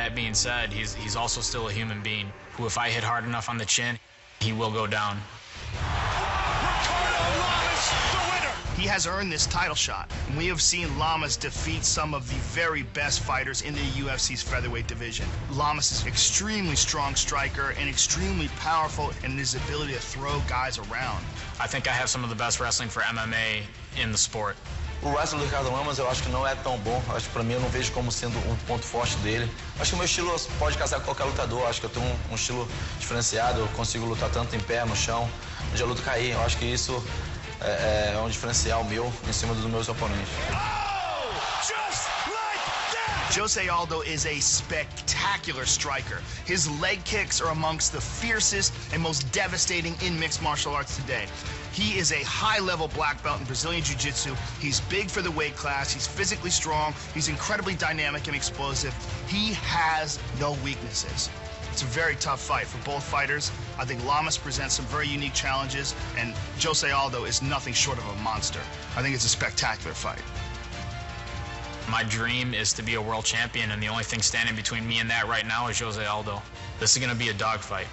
that being said, he's also still a human being who, if I hit hard enough on the chin, he will go down. Ricardo Lamas, the winner! He has earned this title shot. We have seen Lamas defeat some of the very best fighters in the UFC's featherweight division. Lamas is an extremely strong striker and extremely powerful in his ability to throw guys around. I think I have some of the best wrestling for MMA in the sport. O wrestling do Ricardo Lamas eu acho que não é tão bom. Acho que pra mim eu não vejo como sendo um ponto forte dele. Acho que o meu estilo pode casar com qualquer lutador. Acho que eu tenho um estilo diferenciado. Eu consigo lutar tanto em pé, no chão, onde eu luto cair. Eu acho que isso é um diferencial meu em cima dos meus oponentes. Jose Aldo is a spectacular striker. His leg kicks are amongst the fiercest and most devastating in mixed martial arts today. He is a high-level black belt in Brazilian Jiu-Jitsu. He's big for the weight class. He's physically strong. He's incredibly dynamic and explosive. He has no weaknesses. It's a very tough fight for both fighters. I think Lamas presents some very unique challenges, and Jose Aldo is nothing short of a monster. I think it's a spectacular fight. My dream is to be a world champion, and the only thing standing between me and that right now is Jose Aldo. This is going to be a dogfight.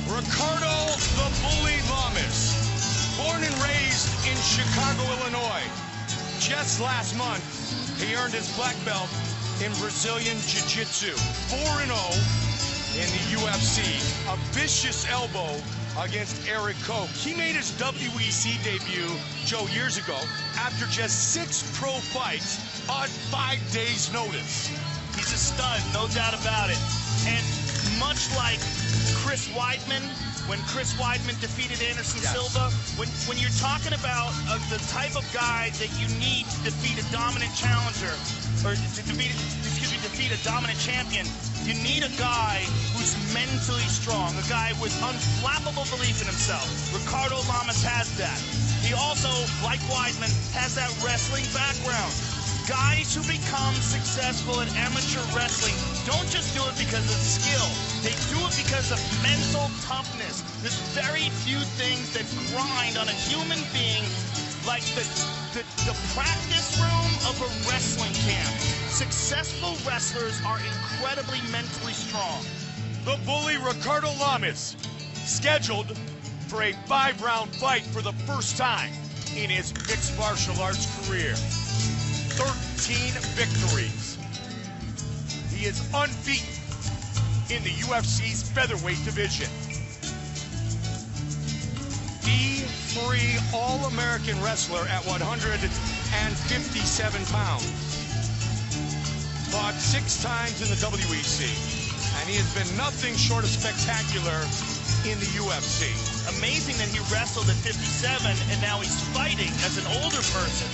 Ricardo the Bully Lamas, born and raised in Chicago, Illinois. Just last month, he earned his black belt in Brazilian Jiu-Jitsu, 4-0 in the UFC. A vicious elbow against Eric Koch. He made his WEC debut, Joe, years ago, after just 6 pro fights on 5 days' notice. He's a stud, no doubt about it. And much like Chris Weidman, when Chris Weidman defeated Anderson Silva, when you're talking about the type of guy that you need to defeat a dominant challenger, or to defeat a dominant champion, you need a guy who's mentally strong, a guy with unflappable belief in himself. Ricardo Lamas has that. He also, like Weidman, has that wrestling background. Guys who become successful at amateur wrestling don't just do it because of skill. They do it because of mental toughness. There's very few things that grind on a human being like the practice room of a wrestling camp. Successful wrestlers are incredibly mentally strong. The bully Ricardo Lamas, scheduled for a 5-round fight for the first time in his mixed martial arts career. 13 victories. He is unbeaten in the UFC's featherweight division. D3 All-American wrestler at 157 pounds. Fought 6 times in the WEC, and he has been nothing short of spectacular in the UFC. Amazing that he wrestled at 57 and now he's fighting as an older person.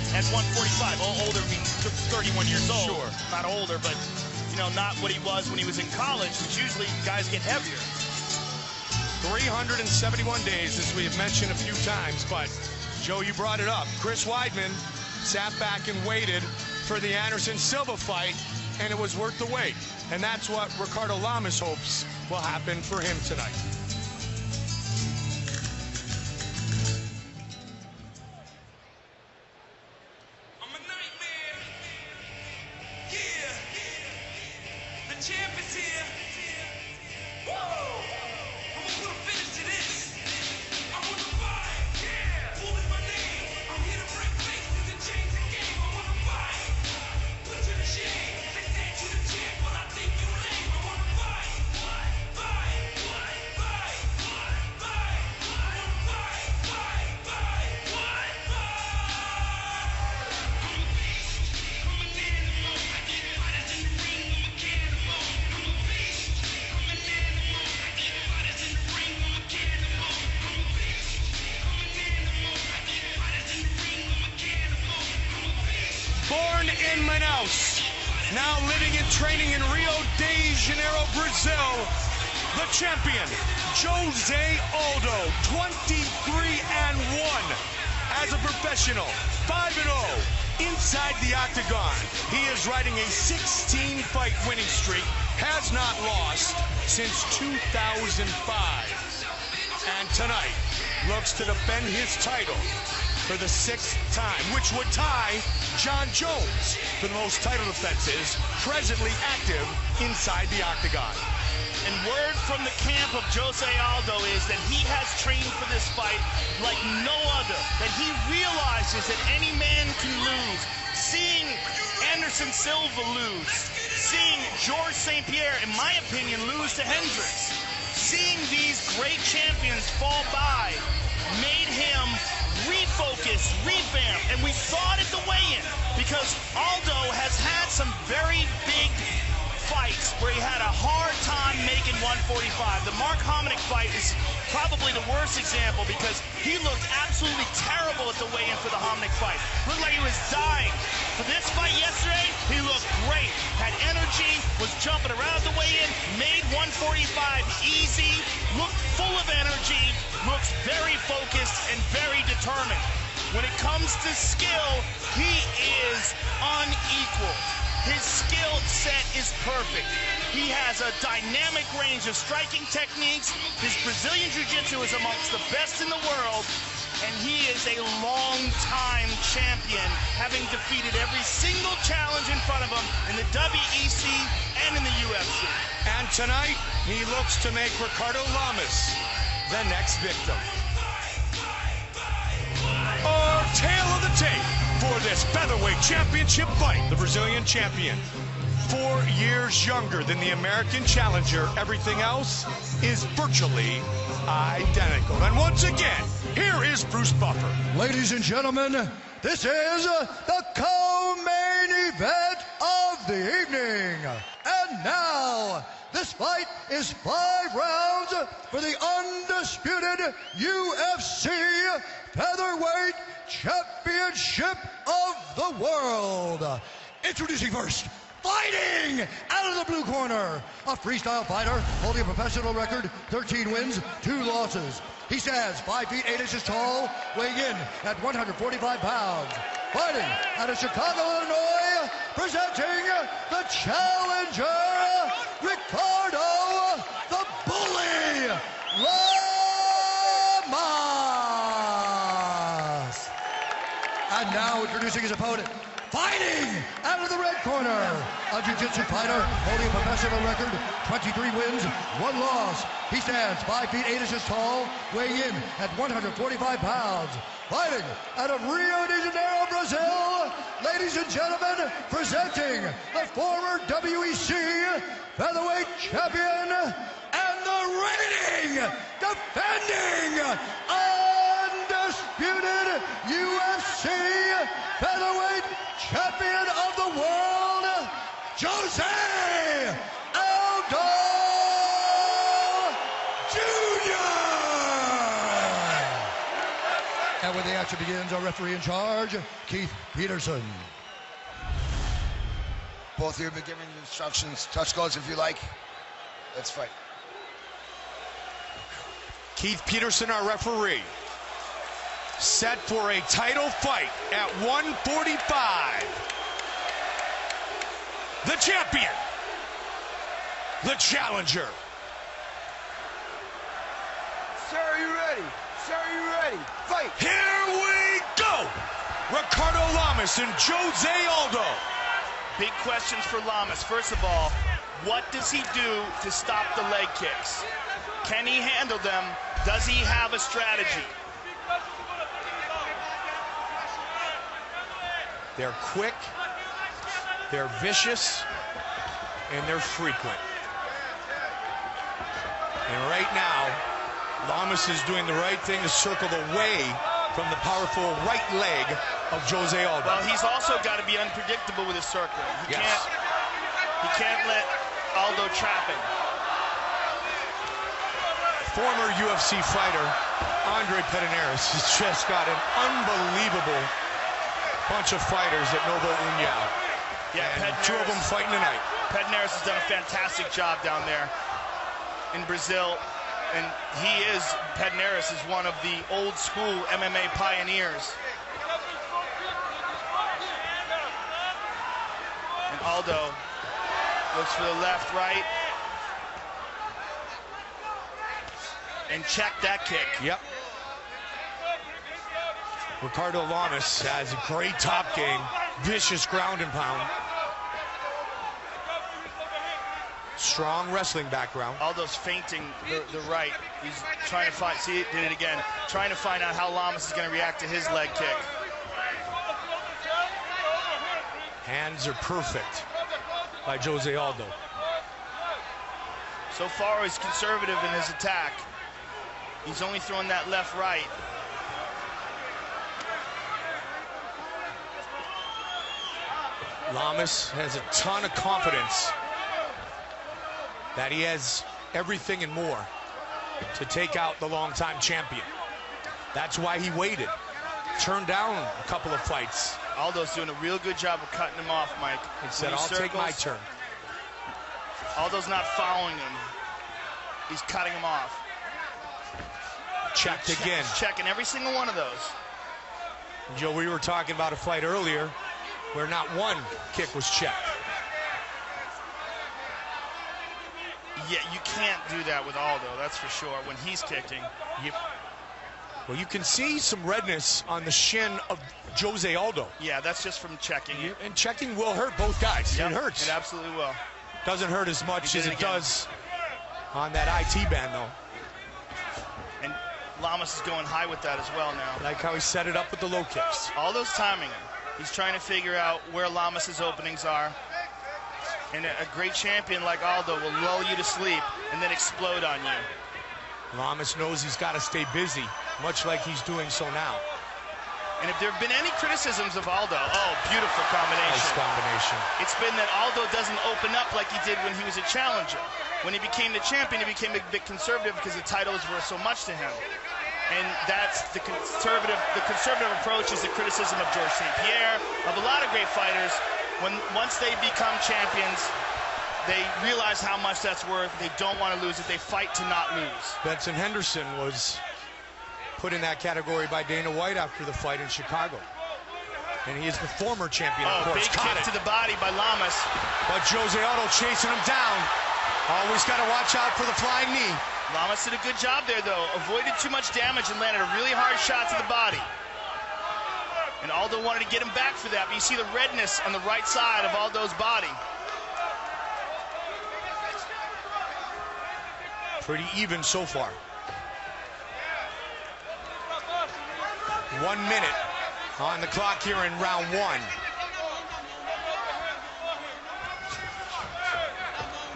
At 145, older means 31 years old. Sure. Not older, but, you know, not what he was when he was in college, which usually guys get heavier. 371 days, as we have mentioned a few times, but, Joe, you brought it up. Chris Weidman sat back and waited for the Anderson Silva fight, and it was worth the wait. And that's what Ricardo Lamas hopes will happen for him tonight. Champ is here. Woo! I'm gonna put a finish to this. I wanna fight. Yeah. Pull in my name. I'm here to break faces and change the game. I wanna fight. Put you to shame. They say you the champ, but I think you lame. I wanna fight. Fight. Fight. Fight. in Manaus, now living and training in Rio de Janeiro, Brazil, the champion, Jose Aldo, 23-1 as a professional, 5-0 inside the octagon. He is riding a 16-fight winning streak, has not lost since 2005. And tonight looks to defend his title for the 6th time, which would tie John Jones for the most title defenses presently active inside the octagon. And word from the camp of Jose Aldo is that he has trained for this fight like no other, that he realizes that any man can lose. Seeing Anderson Silva lose, seeing George St. Pierre, in my opinion, lose to Hendricks, seeing these great champions fall by, made him refocus, revamp, and we saw it at the weigh-in because Aldo has had some very big fights where he had a hard time making 145. The Mark Hominick fight is probably the worst example because he looked absolutely terrible at the weigh-in for the Hominick fight. Looked like he was dying. For this fight yesterday, he looked great. Had energy, was jumping around the weigh-in, made 145 easy, looked full of energy, looks very focused and very determined. When it comes to skill, he is unequal. His skill set is perfect. He has a dynamic range of striking techniques. His Brazilian Jiu-Jitsu is amongst the best in the world, and he is a long-time champion, having defeated every single challenge in front of him in the WEC and in the UFC. And tonight, he looks to make Ricardo Lamas the next victim. Our tail of the tape for this featherweight championship fight. The Brazilian champion, 4 years younger than the American challenger. Everything else is virtually identical. And once again, here is Bruce Buffer. Ladies and gentlemen, this is the co-main event of the evening. And now, this fight is 5 rounds for the undisputed UFC Featherweight Championship of the world. Introducing first, fighting out of the blue corner, a freestyle fighter holding a professional record, 13 wins, 2 losses. He stands 5 feet 8 inches tall, weighing in at 145 pounds. Fighting out of Chicago, Illinois, presenting the challenger, Ricardo the Bully Lamas. And now introducing his opponent, fighting out of the red corner, a jiu-jitsu fighter holding a professional record, 23 wins, 1 loss. He stands 5 feet 8 inches tall, weighing in at 145 pounds. Fighting out of Rio de Janeiro, Brazil, ladies and gentlemen, presenting the former WEC featherweight champion and the reigning, defending, undisputed UFC featherweight champion of the world, Jose Aldo Jr. And when the action begins, our referee in charge, Keith Peterson. Both of you have been given instructions. Touch gloves if you like. Let's fight. Keith Peterson, our referee, set for a title fight at 145. The champion, the challenger. Sir, are you ready? Sir, are you ready? Fight! Here we go! Ricardo Lamas and Jose Aldo. Big questions for Lamas. First of all, what does he do to stop the leg kicks? Can he handle them? Does he have a strategy? They're quick, they're vicious, and they're frequent. And right now, Lamas is doing the right thing to circle away from the powerful right leg of Jose Aldo. Well, he's also got to be unpredictable with his circling. He can't let Aldo trap him. Former UFC fighter Andre Pederneiras has just got an unbelievable bunch of fighters at Nova União. Yeah, two of them fighting tonight. Pederneiras has done a fantastic job down there in Brazil. And Pederneiras is one of the old school MMA pioneers. And Aldo looks for the left, right. And check that kick. Yep. Ricardo Lamas has a great top game, vicious ground and pound. Strong wrestling background. Aldo's feinting the right. He's trying to find, see, did it again. Trying to find out how Lamas is going to react to his leg kick. Hands are perfect by Jose Aldo. So far, he's conservative in his attack. He's only throwing that left, right. Lamas has a ton of confidence that he has everything and more to take out the longtime champion. That's why he waited. Turned down a couple of fights. Aldo's doing a real good job of cutting him off, Mike. He said, I'll take my turn. Aldo's not following him. He's cutting him off. Checked again. Checking every single one of those. Joe, we were talking about a fight earlier where not one kick was checked. Yeah, you can't do that with Aldo, that's for sure, when he's kicking. Yep. Well, you can see some redness on the shin of Jose Aldo. Yeah, that's just from checking. And checking will hurt both guys. Yep, it hurts. It absolutely will. Doesn't hurt as much as it does on that IT band, though. And Lamas is going high with that as well now. Like how he set it up with the low kicks. Aldo's timing him. He's trying to figure out where Lamas's openings are. And a great champion like Aldo will lull you to sleep and then explode on you. Lamas knows he's got to stay busy, much like he's doing so now. And if there have been any criticisms of Aldo, oh, beautiful combination. Nice combination. It's been that Aldo doesn't open up like he did when he was a challenger. When he became the champion, he became a bit conservative because the titles were so much to him. And that's the conservative approach is the criticism of Georges St. Pierre, of a lot of great fighters. Once they become champions, they realize how much that's worth. They don't want to lose it. They fight to not lose. Benson Henderson was put in that category by Dana White after the fight in Chicago. And he is the former champion, of course. Big kick to the body by Lamas. But Jose Aldo chasing him down. Always got to watch out for the flying knee. Lamas did a good job there, though. Avoided too much damage and landed a really hard shot to the body. And Aldo wanted to get him back for that, but you see the redness on the right side of Aldo's body. Pretty even so far. 1 minute on the clock here in round one.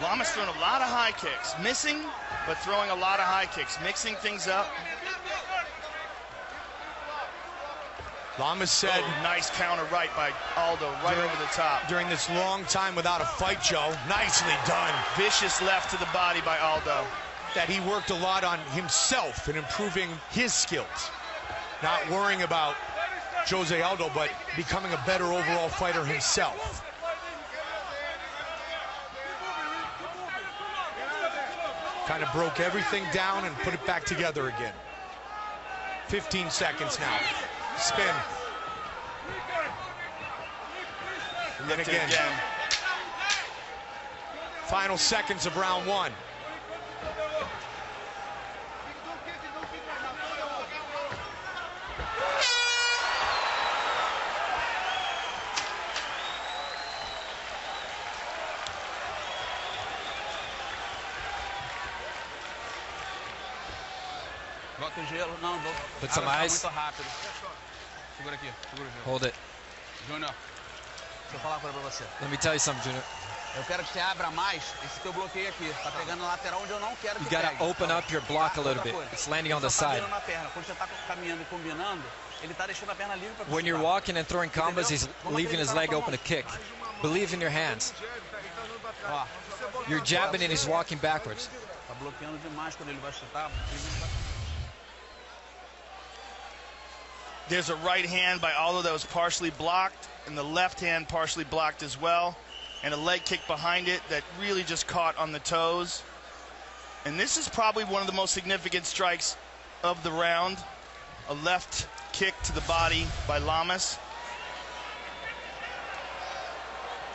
Lamas throwing a lot of high kicks. Missing, but throwing a lot of high kicks. Mixing things up. Lamas said, nice counter right by Aldo, right over the top. During this long time without a fight, Joe, nicely done. Vicious left to the body by Aldo. That he worked a lot on himself and improving his skills. Not worrying about Jose Aldo, but becoming a better overall fighter himself. Kind of broke everything down and put it back together again. 15 seconds now. Spin. And then again. Final seconds of round one. Bota o gelo, não, vou. Put some ice. Muito rápido. Segura aqui, segura o gelo. Hold it. Júnior, deixa eu falar uma coisa pra você. Let me tell you something, Junior. Eu quero que você abra mais esse teu bloqueio aqui. Tá pegando na lateral onde eu não quero que You gotta pegue. open up your block a little bit. It's landing on the side. Na perna. Quando você tá caminhando e combinando, ele tá deixando a perna livre pra When you're walking and throwing combos, he's leaving his leg open to kick. Believe in your hands. Ó. You're jabbing and he's walking backwards. Tá bloqueando demais quando ele vai chutar. There's a right hand by Aldo that was partially blocked, and the left hand partially blocked as well, and a leg kick behind it that really just caught on the toes. And this is probably one of the most significant strikes of the round. A left kick to the body by Lamas.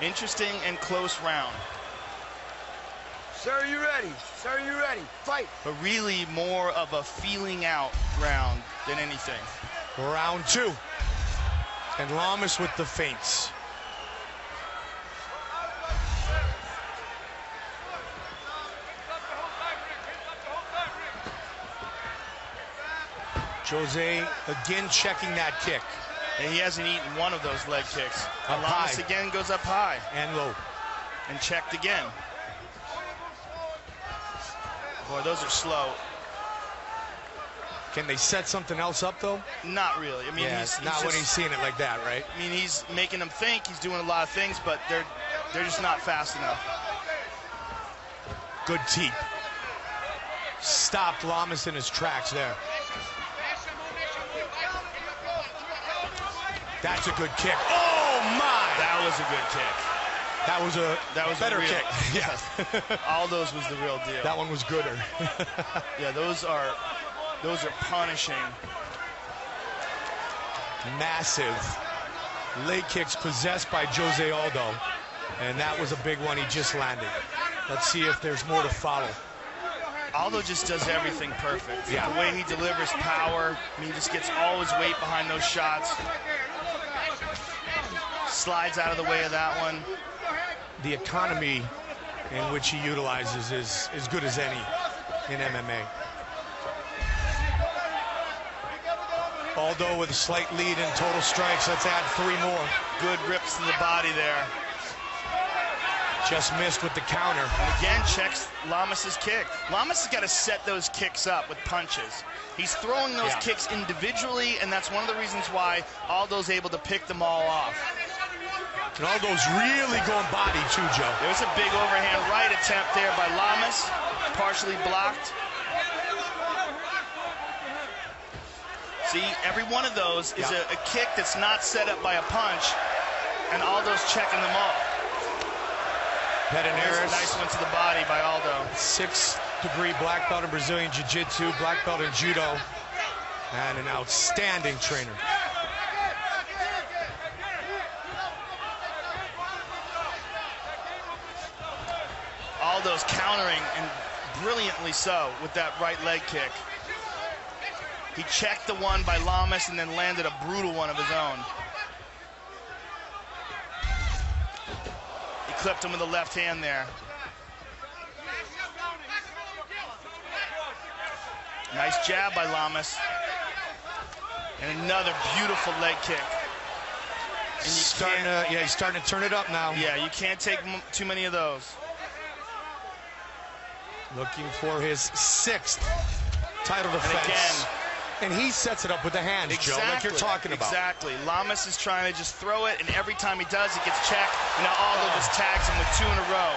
Interesting and close round. Sir, are you ready? Sir, are you ready? Fight. But really more of a feeling out round than anything. Round 2. And Lamas with the feints. Jose again checking that kick. And he hasn't eaten one of those leg kicks. Up Lamas high. again goes up high. And low. And checked again. Boy, those are slow. Can they set something else up, though? Not really. I mean, yeah, he's not just, when he's seeing it like that, right? I mean, he's making them think he's doing a lot of things, but they're just not fast enough. Good teep. Stopped Lamas in his tracks there. That's a good kick. Oh, my! That was a good kick. That was a better kick. Yeah. Aldo's was the real deal. That one was gooder. Yeah, those are punishing. Massive leg kicks possessed by Jose Aldo. And that was a big one he just landed. Let's see if there's more to follow. Aldo just does everything perfect. Yeah. The way he delivers power, I mean, he just gets all his weight behind those shots. Slides out of the way of that one. The economy in which he utilizes is as good as any in MMA. Aldo with a slight lead in total strikes. Let's add 3 more. Good rips to the body there. Just missed with the counter. And again, checks Lamas's kick. Lamas has got to set those kicks up with punches. He's throwing those kicks individually, and that's one of the reasons why Aldo's able to pick them all off. And Aldo's really going body too, Joe. There's a big overhand right attempt there by Lamas, partially blocked. See, every one of those is a kick that's not set up by a punch, and Aldo's checking them all. There's a nice one to the body by Aldo. 6th-degree black belt in Brazilian Jiu-Jitsu, black belt in Judo, and an outstanding trainer. Aldo's countering, and brilliantly so, with that right leg kick. He checked the one by Lamas and then landed a brutal one of his own. He clipped him with the left hand there. Nice jab by Lamas. And another beautiful leg kick. And he's starting to turn it up now. Yeah, you can't take too many of those. Looking for his 6th title defense. And he sets it up with the hands, Joe, like you're talking about. Exactly. Lamas is trying to just throw it, and every time he does, it gets checked. And now Aldo just tags him with 2 in a row.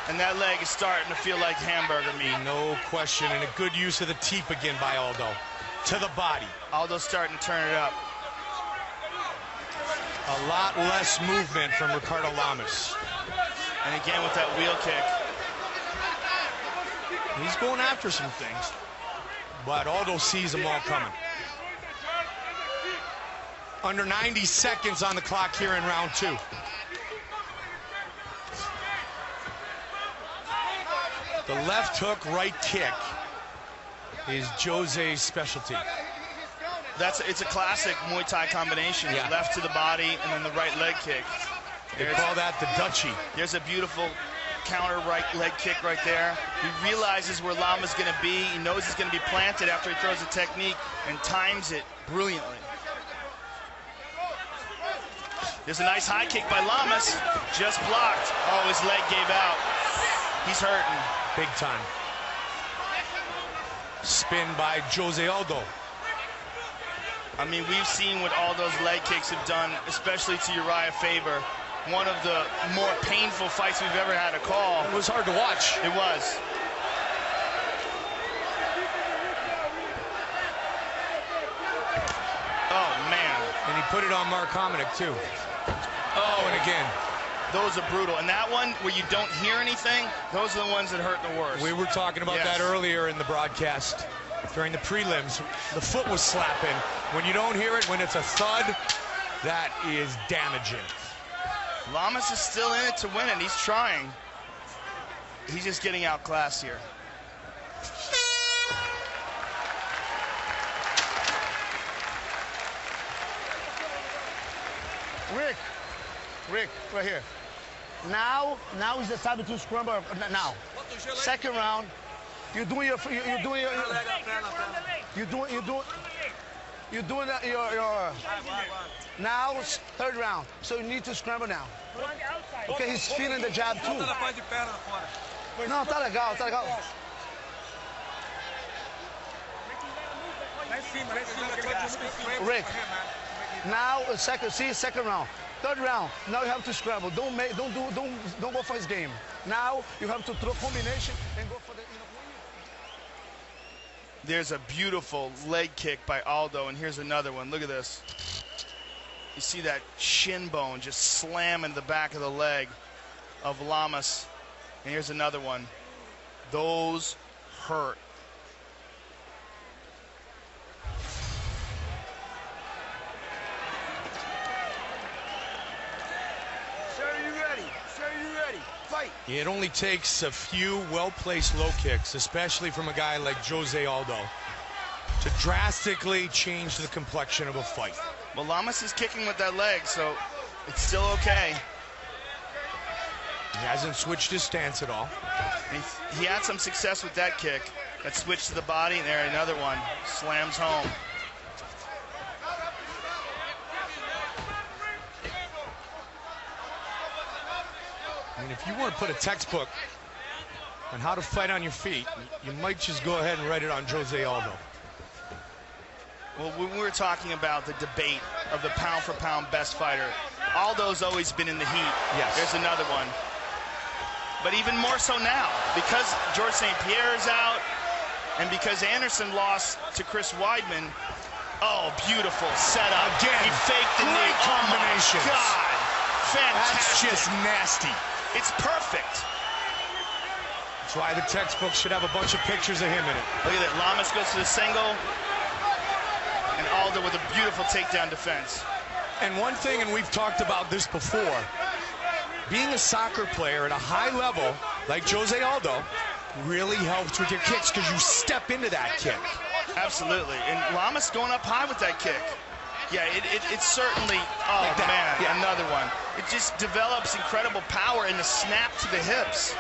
And that leg is starting to feel like hamburger meat. No question, and a good use of the teep again by Aldo. To the body. Aldo's starting to turn it up. A lot less movement from Ricardo Lamas. And again with that wheel kick. He's going after some things. But Aldo sees them all coming. Under 90 seconds on the clock here in round 2. The left hook, right kick is Jose's specialty. It's a classic Muay Thai combination. Yeah. Left to the body and then the right leg kick. They call that the Dutchie. There's a beautiful counter right leg kick right there. He realizes where Lama's going to be. He knows he's going to be planted after he throws a technique and times it brilliantly. There's a nice high kick by Lamas. Just blocked. Oh, his leg gave out. He's hurting. Big time. Spin by Jose Aldo. I mean, we've seen what all those leg kicks have done, especially to Uriah Faber. One of the more painful fights we've ever had to call. It was hard to watch. It was. put it on Mark Hominick, too. Oh, and again. Those are brutal. And that one where you don't hear anything, those are the ones that hurt the worst. We were talking about that earlier in the broadcast during the prelims. The foot was slapping. When you don't hear it, when it's a thud, that is damaging. Lamas is still in it to win it. He's trying. He's just getting outclassed here. Rick, right here. Now is the time to scramble. Now, second round. You're doing your now it's third round. So you need to scramble now. Okay, he's feeling the jab too. Não, tá legal, tá legal. Rick, now second round. Third round, now you have to scramble. Don't go for his game. Now you have to throw combination and go for the. There's a beautiful leg kick by Aldo, and here's another one. Look at this. You see that shin bone just slam in the back of the leg of Lamas. And here's another one. Those hurt. It only takes a few well-placed low kicks, especially from a guy like Jose Aldo, to drastically change the complexion of a fight. Well, Lamas is kicking with that leg, so it's still okay. He hasn't switched his stance at all. He had some success with that kick. That switch to the body, and there another one. Slams home. I mean, if you want to put a textbook on how to fight on your feet, you might just go ahead and write it on Jose Aldo. Well, when we were talking about the debate of the pound-for-pound best fighter, Aldo's always been in the heat. Yes. There's another one. But even more so now, because George St. Pierre is out, and because Anderson lost to Chris Weidman. Oh, beautiful setup. Again, he faked the knee. great combination. Oh, my God. Fantastic. That's just nasty. It's perfect. That's why the textbook should have a bunch of pictures of him in it. Look at that. Lamas goes to the single. And Aldo with a beautiful takedown defense. And one thing, and we've talked about this before, being a soccer player at a high level, like Jose Aldo, really helps with your kicks because you step into that kick. Absolutely. And Lamas going up high with that kick. Yeah, it's certainly, oh like man, yeah. Another one. It just develops incredible power in the snap to the hips.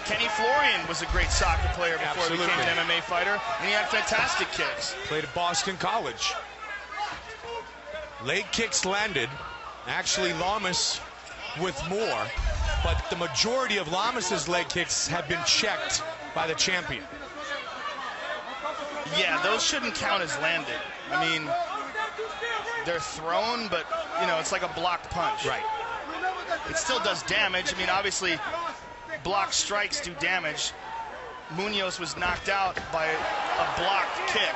Kenny Florian was a great soccer player before he became an MMA fighter, and he had fantastic kicks. Played at Boston College. Leg kicks landed. Actually, Lamas with more, but the majority of Lamas's leg kicks have been checked by the champion. Yeah, those shouldn't count as landed. I mean, they're thrown, but, you know, it's like a blocked punch. Right. It still does damage. I mean, obviously, blocked strikes do damage. Munoz was knocked out by a blocked kick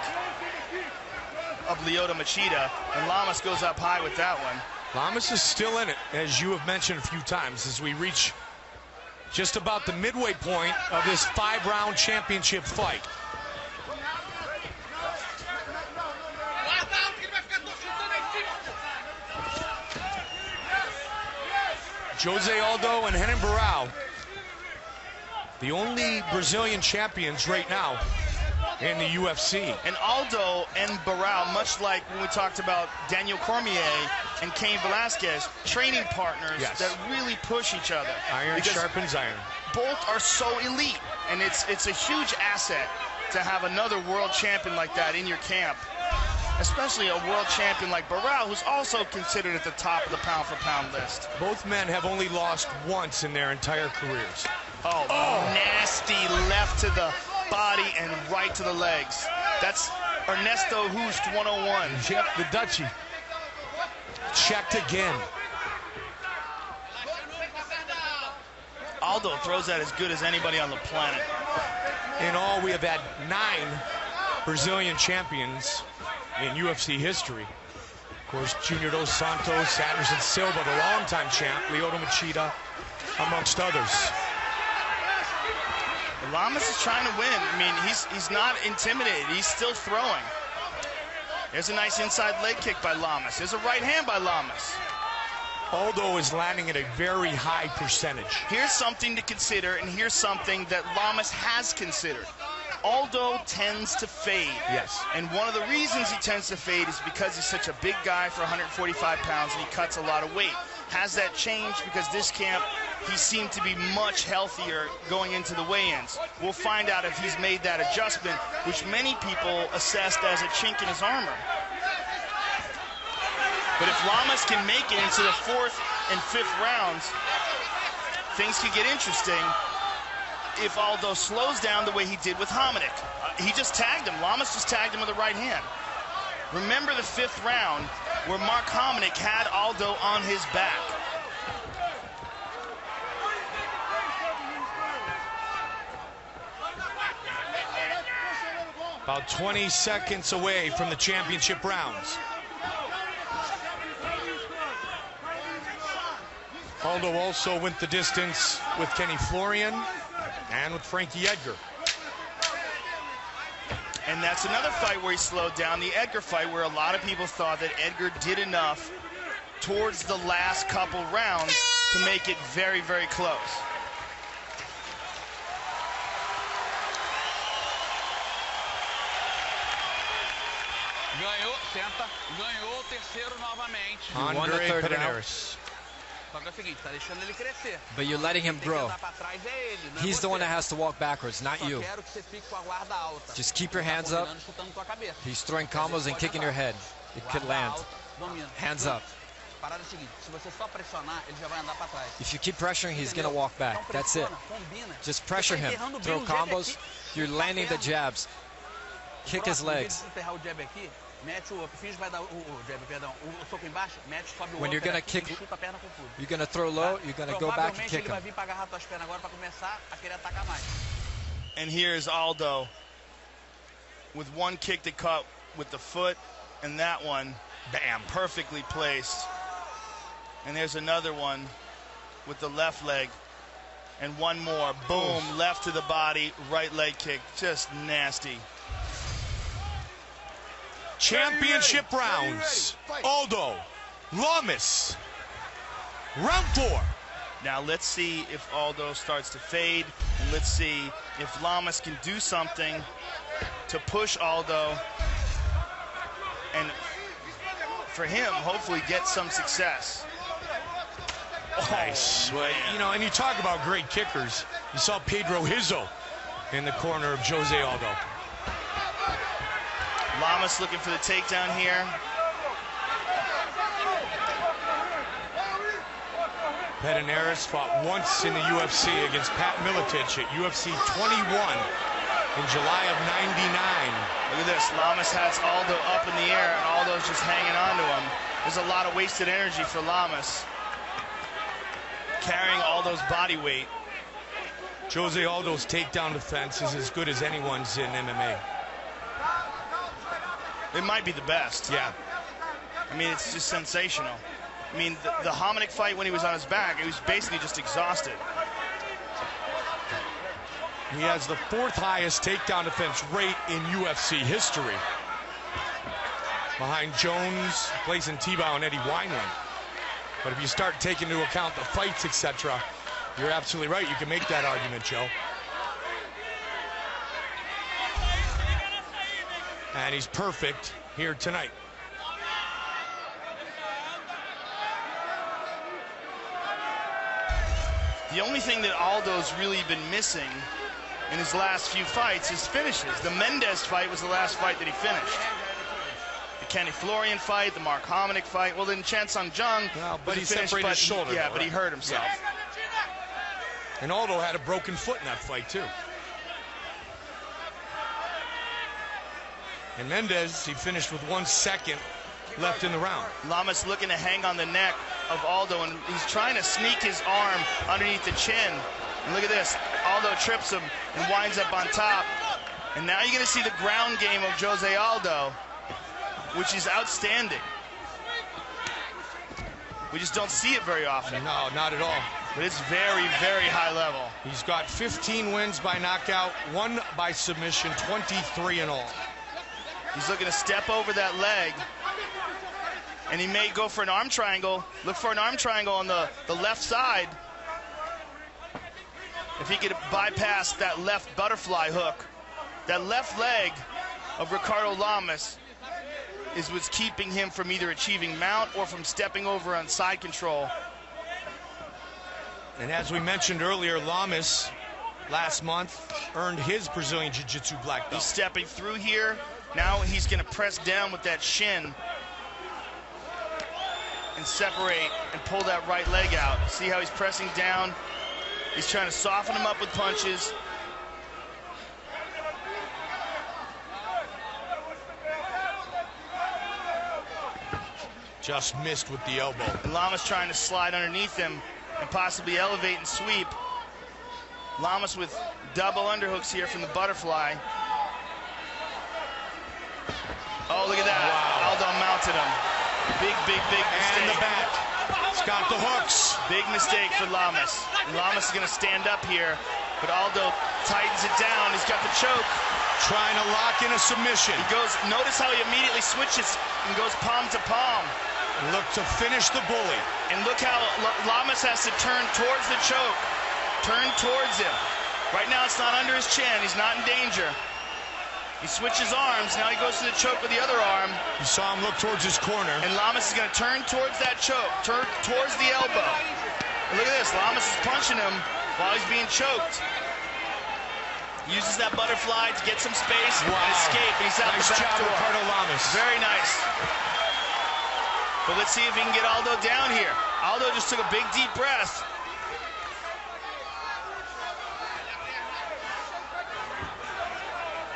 of Lyoto Machida, and Lamas goes up high with that one. Lamas is still in it, as you have mentioned a few times, as we reach just about the midway point of this 5-round championship fight. Jose Aldo and Renan Barão, the only Brazilian champions right now in the UFC. And Aldo and Barão, much like when we talked about Daniel Cormier and Cain Velasquez, training partners that really push each other. Iron sharpens iron. Both are so elite, and it's a huge asset to have another world champion like that in your camp. Especially a world champion like Barão, who's also considered at the top of the pound-for-pound list. Both men have only lost once in their entire careers. Oh, nasty left to the body and right to the legs. That's Ernesto Hoost 101. Yep, the Dutchie. Checked again. Aldo throws that as good as anybody on the planet. In all, we have had 9 Brazilian champions in UFC history. Of course, Junior dos Santos, Anderson Silva, the longtime champ, Lyoto Machida, amongst others. Lamas is trying to win. I mean, he's not intimidated. He's still throwing. There's a nice inside leg kick by Lamas. There's a right hand by Lamas. Aldo is landing at a very high percentage. Here's something to consider, and here's something that Lamas has considered. Aldo tends to fade. Yes. And one of the reasons he tends to fade is because he's such a big guy for 145 pounds and he cuts a lot of weight. Has that changed? Because this camp, he seemed to be much healthier going into the weigh-ins. We'll find out if he's made that adjustment, which many people assessed as a chink in his armor. But if Lamas can make it into the 4th and 5th rounds, things could get interesting if Aldo slows down the way he did with Hominick. He just tagged him. Lamas just tagged him with the right hand. Remember the 5th round where Mark Hominick had Aldo on his back. About 20 seconds away from the championship rounds. Aldo also went the distance with Kenny Florian and with Frankie Edgar. And that's another fight where he slowed down, the Edgar fight, where a lot of people thought that Edgar did enough towards the last couple rounds to make it very, very close. Ganhou, tenta, ganhou o terceiro novamente. Andre Pederneiras. But you're letting him grow. He's the one that has to walk backwards, not you. Just keep your hands up. He's throwing combos and kicking your head. It could land. Hands up. If you keep pressuring, he's going to walk back. That's it. Just pressure him. Throw combos. You're landing the jabs. Kick his legs. When you're gonna kick, you're gonna throw low, you're gonna go back and kick him. And here's Aldo with one kick that caught with the foot, and that one, bam, perfectly placed. And there's another one with the left leg, and one more, boom, left to the body, right leg kick, just nasty. Championship rounds. Aldo, Lamas, round 4. Now let's see if Aldo starts to fade, and let's see if Lamas can do something to push Aldo, and for him, hopefully get some success. Nice. Well, you know, and you talk about great kickers. You saw Pedro Rizzo in the corner of Jose Aldo. Lamas looking for the takedown here. Pederneiras fought once in the UFC against Pat Miletich at UFC 21 in July of '99. Look at this. Lamas has Aldo up in the air, and Aldo's just hanging on to him. There's a lot of wasted energy for Lamas, carrying Aldo's body weight. Jose Aldo's takedown defense is as good as anyone's in MMA. It might be the best. Yeah. I mean, it's just sensational. I mean, the Hominick fight when he was on his back, he was basically just exhausted. He has the 4th highest takedown defense rate in UFC history, behind Jones, Gleison Tebow, and Eddie Wineland. But if you start taking into account the fights, etc., you're absolutely right. You can make that argument, Joe. And he's perfect here tonight. The only thing that Aldo's really been missing in his last few fights is finishes. The Mendez fight was the last fight that he finished. The Kenny Florian fight, the Mark Hominick fight. Well, then Chan Sung Jung, but he separated his shoulder. Yeah, but he hurt himself. Yeah. And Aldo had a broken foot in that fight, too. And Mendez, he finished with 1 second left in the round. Lamas looking to hang on the neck of Aldo, and he's trying to sneak his arm underneath the chin. And look at this. Aldo trips him and winds up on top. And now you're going to see the ground game of Jose Aldo, which is outstanding. We just don't see it very often. No, not at all. But it's very, very high level. He's got 15 wins by knockout, 1 by submission, 23 in all. He's looking to step over that leg. And he may go for an arm triangle. Look for an arm triangle on the left side. If he could bypass that left butterfly hook. That left leg of Ricardo Lamas is what's keeping him from either achieving mount or from stepping over on side control. And as we mentioned earlier, Lamas last month earned his Brazilian Jiu-Jitsu black belt. He's stepping through here. Now he's going to press down with that shin and separate and pull that right leg out. See how he's pressing down? He's trying to soften him up with punches. Just missed with the elbow. And Lamas trying to slide underneath him and possibly elevate and sweep. Lamas with double underhooks here from the butterfly. Oh, look at that. Wow. Aldo mounted him. Big mistake. And the back. He's got the hooks. Big mistake for Lamas. And Lamas is going to stand up here, but Aldo tightens it down. He's got the choke. Trying to lock in a submission. He goes, notice how he immediately switches and goes palm to palm. Look to finish the bully. And look how Lamas has to turn towards the choke. Turn towards him. Right now it's not under his chin. He's not in danger. He switches arms. Now he goes to the choke with the other arm. You saw him look towards his corner. And Lamas is going to turn towards that choke. Turn towards the elbow. And look at this. Lamas is punching him while he's being choked. Uses that butterfly to get some space and escape. And he's out nice the back job, door. Ricardo Lamas. Very nice. But let's see if he can get Aldo down here. Aldo just took a big, deep breath.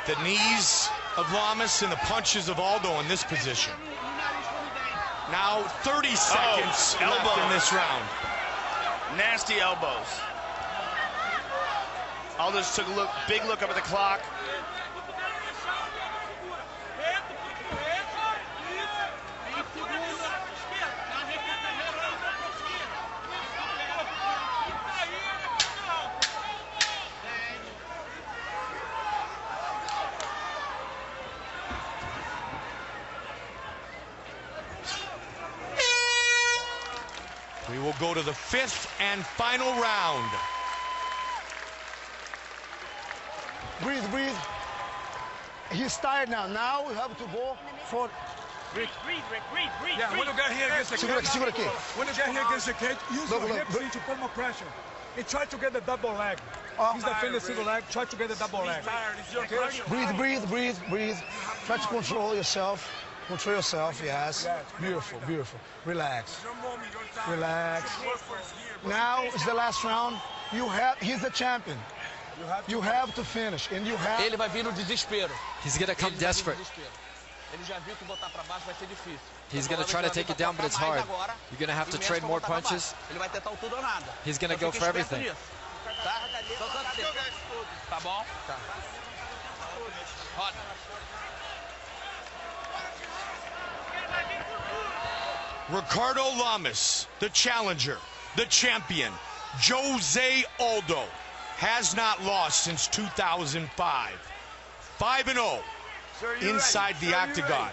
The knees of Lamas and the punches of Aldo in this position. Now 30 seconds left in this round. Nasty elbows. Aldo just took a big look up at the clock. We will go to the 5th and final round. Breathe. He's tired now. Now we have to go for... Breathe. Yeah, when you get here against the cage, Segura aqui. When you get here against the cage, use your hips to put more pressure. And try to get the double leg. He's defending the single leg, try to get the double leg. Okay? Breathe. Try to control yourself. Control yourself, yes. Beautiful. Relax. Now is the last round. He's the champion. You have to finish, and you have... Ele vai vir no desespero. He's going to come desperate. Ele já viu que botar para baixo vai ser difícil. He's going to try to take it down, but it's hard. You're going to have to trade more punches. Ele vai tentar o tudo ou nada. He's going to go for everything. Tá bom? Tá. Roda. Ricardo Lamas, the challenger, the champion, Jose Aldo, has not lost since 2005. 5-0 inside the octagon.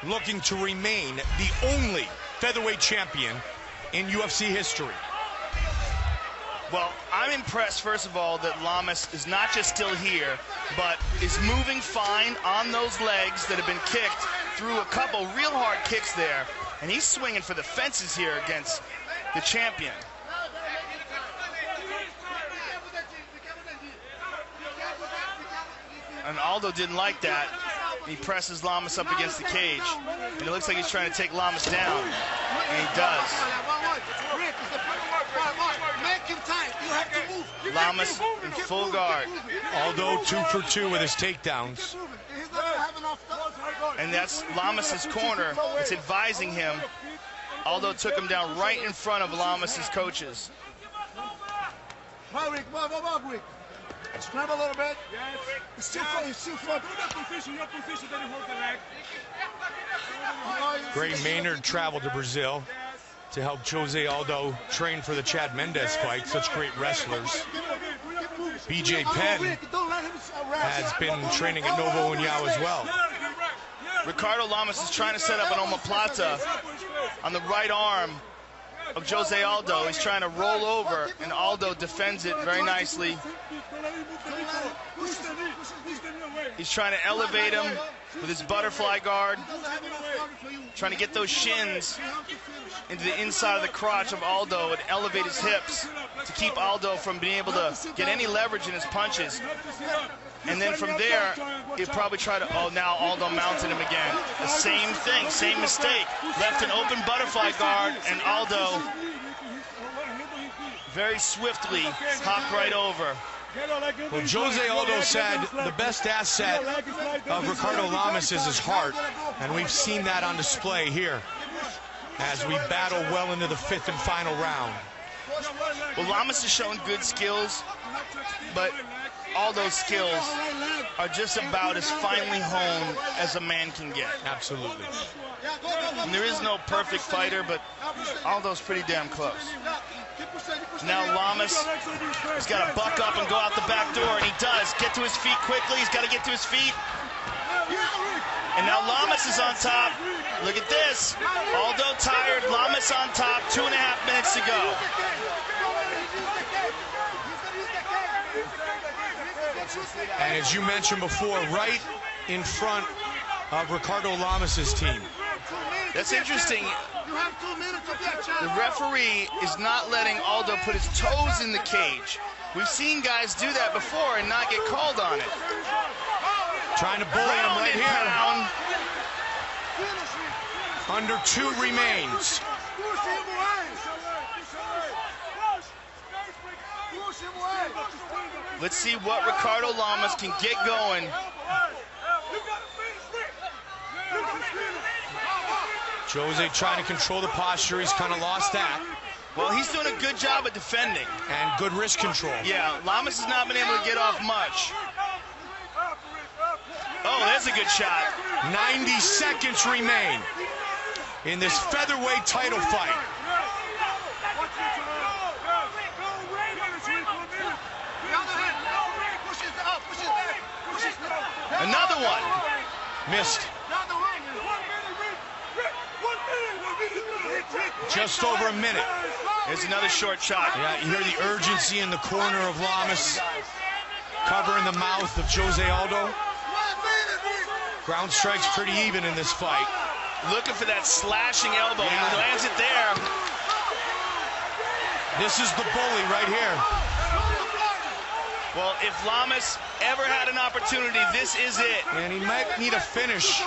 Looking to remain the only featherweight champion in UFC history. Well, I'm impressed, first of all, that Lamas is not just still here, but is moving fine on those legs that have been kicked through a couple real hard kicks there. And he's swinging for the fences here against the champion. And Aldo didn't like that. He presses Lamas up against the cage. And it looks like he's trying to take Lamas down. And he does. Lamas in full guard. Aldo 2 for 2 with his takedowns. And that's Lamas's corner. It's advising him. Aldo took him down right in front of Lamas's coaches. Scramble a little bit. Yes. It's still front. It's still front. Do the position, your position, then you hold the leg. Gray Maynard traveled to Brazil to help Jose Aldo train for the Chad Mendes fight. Such great wrestlers. BJ Penn has been training at Novo União as well. Ricardo Lamas is trying to set up an omoplata on the right arm of Jose Aldo. He's trying to roll over, and Aldo defends it very nicely. He's trying to elevate him with his butterfly guard, trying to get those shins into the inside of the crotch of Aldo and elevate his hips to keep Aldo from being able to get any leverage in his punches. And then from there, he'll probably try to, oh, now Aldo mounted him again. The same thing, same mistake. Left an open butterfly guard, and Aldo very swiftly hopped right over. Well, Jose Aldo said the best asset of Ricardo Lamas is his heart, and we've seen that on display here as we battle well into the 5th and final round. Well, Lamas has shown good skills, but Aldo's skills are just about as finely honed as a man can get. Absolutely. And there is no perfect fighter, but Aldo's pretty damn close. Now Lamas has got to buck up and go out the back door, and he does. Get to his feet quickly. He's got to get to his feet. And now Lamas is on top. Look at this. Aldo tired. Lamas on top. 2.5 minutes to go. And as you mentioned before, right in front of Ricardo Lamas' team. That's interesting. The referee is not letting Aldo put his toes in the cage. We've seen guys do that before and not get called on it. Trying to bully him right here. Pound. Under 2 remains. Let's see what Ricardo Lamas can get going. Jose trying to control the posture. He's kind of lost that. Well, he's doing a good job of defending. And good wrist control. Yeah, Lamas has not been able to get off much. Oh, there's a good shot. 90 seconds remain in this featherweight title fight. Another one. Missed. Just over a minute. There's another short shot. Yeah, you hear the urgency in the corner of Lamas, covering the mouth of Jose Aldo. Ground strikes pretty even in this fight. Looking for that slashing elbow. Yeah. He lands it there. This is the bully right here. Well, if Lamas ever had an opportunity, this is it. And he might need a finish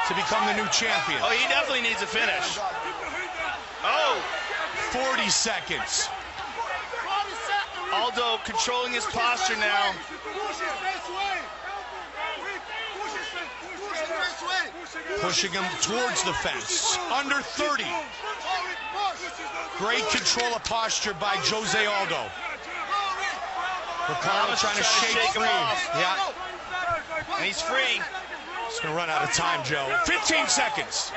to become the new champion. Oh, he definitely needs a finish. Oh! 40 seconds. Aldo controlling his posture now. Pushing him towards the fence. Under 30. Great control of posture by Jose Aldo. Ricardo trying to shake free. Yeah. And he's free. He's going to run out of time, Joe. 15 seconds.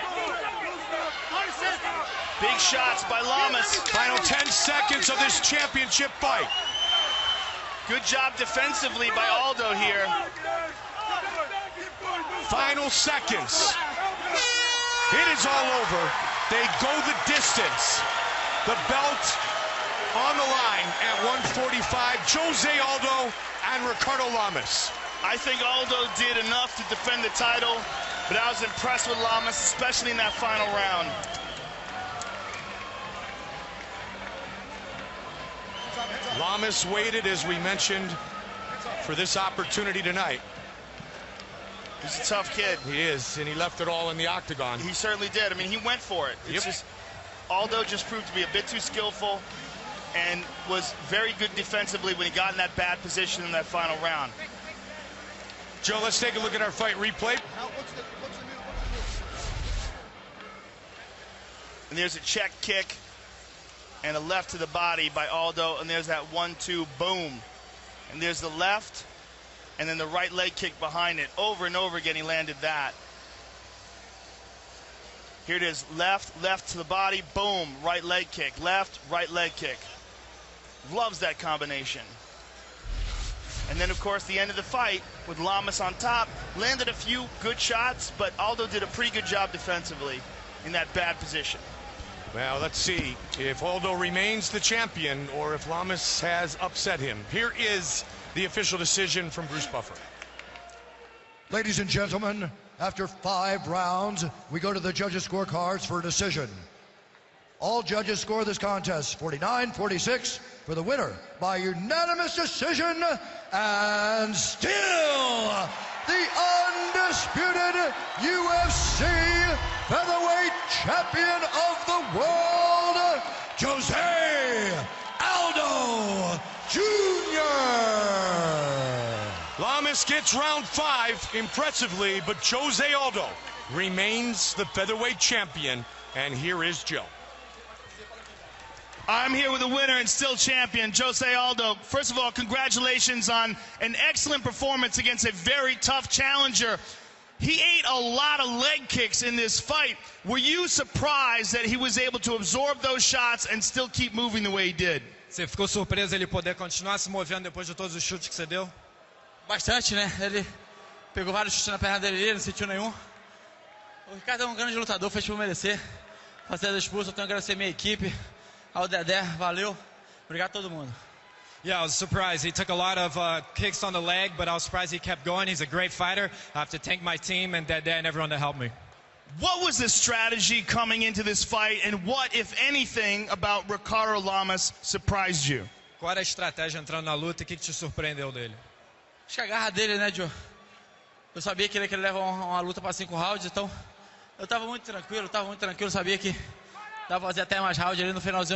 Big shots by Lamas. Final 10 seconds of this championship fight. Good job defensively by Aldo here. Final seconds. It is all over. They go the distance. The belt on the line at 145. Jose Aldo and Ricardo Lamas. I think Aldo did enough to defend the title, but I was impressed with Lamas, especially in that final round. Lamas waited, as we mentioned, for this opportunity tonight. He's a tough kid. He is, and he left it all in the octagon. He certainly did. I mean, he went for it. It's just Aldo just proved to be a bit too skillful and was very good defensively when he got in that bad position in that final round. Joe, let's take a look at our fight replay. And there's a check kick and a left to the body by Aldo, and there's that 1-2 boom. And there's the left, and then the right leg kick behind it. Over and over again, he landed that. Here it is, left to the body, boom, right leg kick, left, right leg kick. Loves that combination. And then, of course, the end of the fight with Lamas on top. Landed a few good shots, but Aldo did a pretty good job defensively in that bad position. Well, let's see if Aldo remains the champion or if Lamas has upset him. Here is the official decision from Bruce Buffer. Ladies and gentlemen, after 5 rounds, we go to the judges' scorecards for a decision. All judges score this contest 49-46 for the winner by unanimous decision, and still the undisputed UFC featherweight champion of the world, Jose Aldo Jr. Lamas gets round 5 impressively, but Jose Aldo remains the featherweight champion, and here is Joe. I'm here with the winner and still champion, Jose Aldo. First of all, congratulations on an excellent performance against a very tough challenger. He ate a lot of leg kicks in this fight. Were you surprised that he was able to absorb those shots and still keep moving the way he did? Você ficou surpreso ele poder continuar se movendo depois de todos os chutes que você deu? Bastante, né? Ele pegou vários chutes na perna dele, não sentiu nenhum. O Ricardo é um grande lutador, fez por merecer. Fazer a expulsa, eu tenho que agradecer a minha equipe, ao Dedé, valeu. Obrigado a todo mundo. Yeah, I was surprised. He took a lot of kicks on the leg, but I was surprised he kept going. He's a great fighter. I have to thank my team and Dedé and everyone that helped me. What was the strategy coming into this fight, and what, if anything, about Ricardo Lamas surprised you? Qual era a estratégia entrando na luta e o que te surpreendeu dele? Acho que a garra dele, né, Joe? Eu sabia que ele leva uma luta para 5 rounds, então eu estava muito tranquilo, sabia que dava pra fazer até mais round ali no finalzinho.